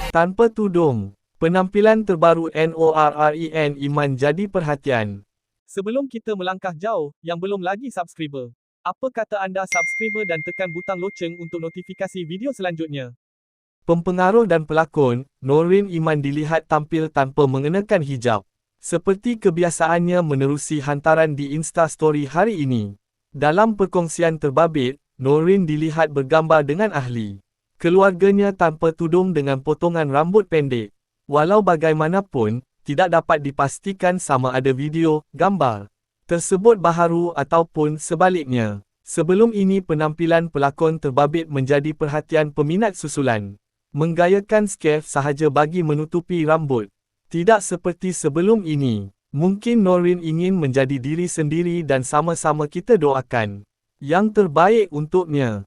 Tanpa tudung, penampilan terbaru Noren Iman jadi perhatian. Sebelum kita melangkah jauh, yang belum lagi subscriber, apa kata anda subscriber dan tekan butang loceng untuk notifikasi video selanjutnya? Pempengaruh dan pelakon, Norin Iman dilihat tampil tanpa mengenakan hijab. Seperti kebiasaannya menerusi hantaran di Insta Story hari ini. Dalam perkongsian terbabit, Norin dilihat bergambar dengan ahli keluarganya tanpa tudung dengan potongan rambut pendek. Walau bagaimanapun, tidak dapat dipastikan sama ada video, gambar tersebut baharu ataupun sebaliknya. Sebelum ini penampilan pelakon terbabit menjadi perhatian peminat susulan. Menggayakan skef sahaja bagi menutupi rambut. Tidak seperti sebelum ini. Mungkin Norin ingin menjadi diri sendiri dan sama-sama kita doakan yang terbaik untuknya.